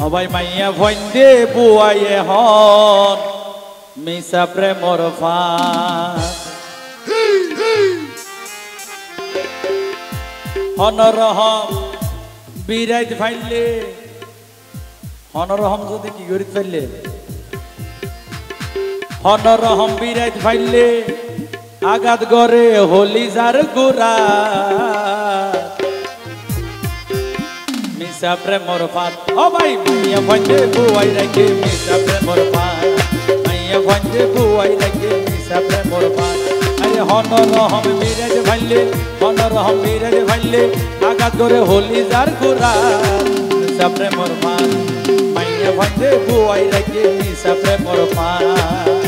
অবাই মাইয়া ভইন্দে বুয়াইয়ে হন মিসা প্রেমর ফাঁদ হনরহম বিরাইত ফাইলে হনরহম যদি কি করিত ফাইলে হনরহম বিরাইত ফাইলে আগাত গরে হলি যার গোরা মিসা প্রেমর ফাঁদ ও ভাই মাইয়া ভইন্দে বুয়াই রাখে মিসা প্রেমর ফাঁদ মাইয়া ভইন্দে বুয়াই রাখে মিসা প্রেমর ফাঁদ আরে হনরহম বিরাইত ফাইলে হনরহম বিরাইত ফাইলে আগাত গরে হলি যার গোরা মিসা প্রেমর ফাঁদ মাইয়া ভইন্দে বুয়াই রাখে মিসা প্রেমর ফাঁদ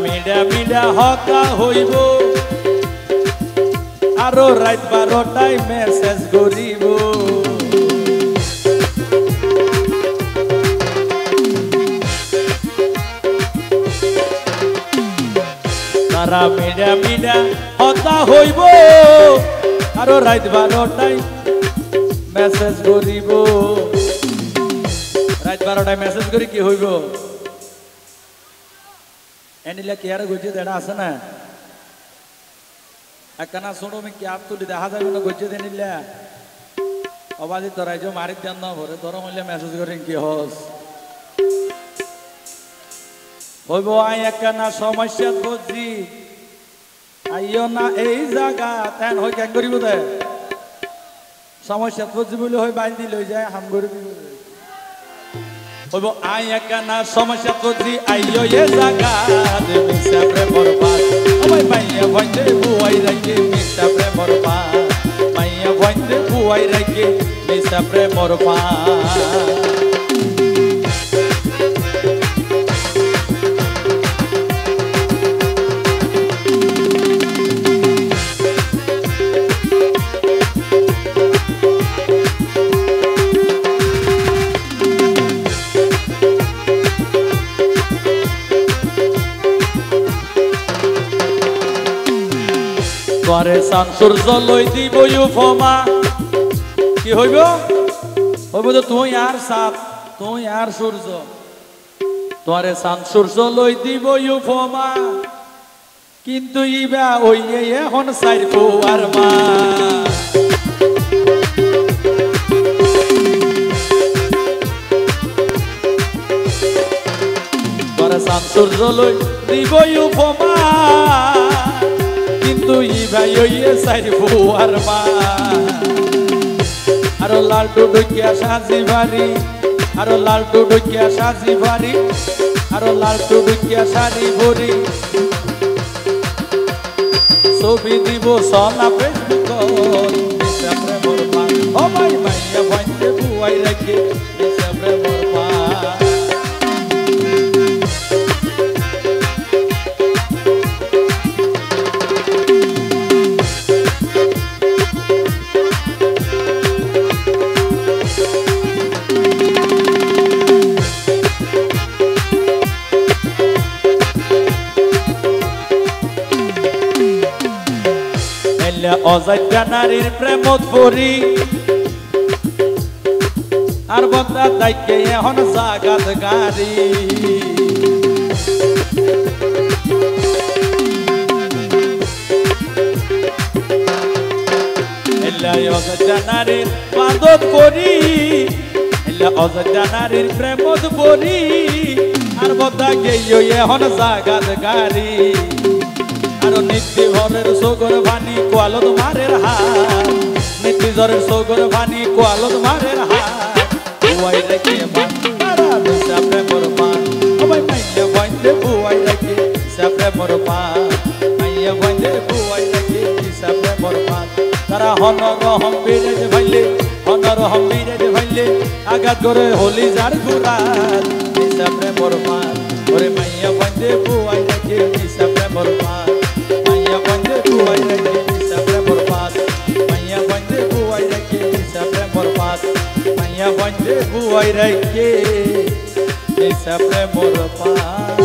মিডা মিডা হকা হইব আরো রাত 12টায় মেসেজ করিব তারা মিডা মিডা হকা হইব আরো রাত 12টায় মেসেজ করিব রাত 12টায় মেসেজ করি কি হইব এনিলা কি আর গজ্জে দেড়া আছে না একখানা শুনো আমি কি আপ তুলি দেখা যাবে না গজ্জে দেনিলা অবাদি তোরাই যে মারিক দেন না ভরে তোর মূল্যে মেসেজ করেন কি হস হইব আই একখানা সমস্যা বুঝি আইও না এই জায়গা তেন হই কেন করিব দে সমস্যা বুঝি বলে হই বাইল দি লই যায় হাম করবি হইব আই একখানা সমস্যা বুঝি আইও এ জায়গা দে মিসা প্রেমর ফাঁদ ও ভাই মাইয়া ভইন্দে বুয়াই রাখে মিসা প্রেমর ফাঁদ মাইয়া ভইন্দে বুয়াই রাখে মিসা প্রেমর ফাঁদ তোরে সান সূর্য লই দিব ইউফমা কি হইব হইব তো তুই আর সাপ তুই আর সূর্য তোরে সান সূর্য লই দিব ইউফমা কিন্তু ইবা ওইয়ে এখন সাইরবো আর মা তোরে সান সূর্য লই দিব ইউফমা তুই ভাই ওইয়ে সাইরবো আর মা আরো লালটু ঢুকিয়া সাজি বাড়ি আরো লালটু ঢুকিয়া সাজি বাড়ি আরো লালটু ঢুকিয়া সারি ভরি ছবি দিব সনা ফেসবুক মিসা প্রেমর ফাঁদ ও ভাই মাইয়া ভইন্দে বুয়াই রাখে মিসা প্রেমর ফাঁদ অজাইতা নারীর প্রেমত পড়ি আর বন্দা দাইকে এখন জাগাত গাড়ি অজাইতা নারীর বাদত পড়ি অজাইতা নারীর প্রেমত পড়ি আর বন্দা গেই এখন জাগাত গাড়ি আরো নিত্য ভরের সগর ভানি কোয়ালত মারের হাত নিত্য জ্বরের সগর ভানি কোয়ালত মারের হাত বুয়াই রাখে মারা মিসা প্রেমর ফাঁদ ও ভাই মাইয়া ভইন্দে বুয়াই রাখে মিসা প্রেমর ফাঁদ মাইয়া ভইন্দে বুয়াই রাখে মিসা প্রেমর ফাঁদ তারা হনরহম বিরাজ ভাইলে হনরহম বিরাজ ভাইলে আগাত করে হলি যার গুরাত মিসা প্রেমর ফাঁদ ওরে মাইয়া ভইন্দে বুয়াই রাখে মিসা প্রেমর ফাঁদ বন্ধে বুয়াই রাইকে এই সাপ্রে মোর পা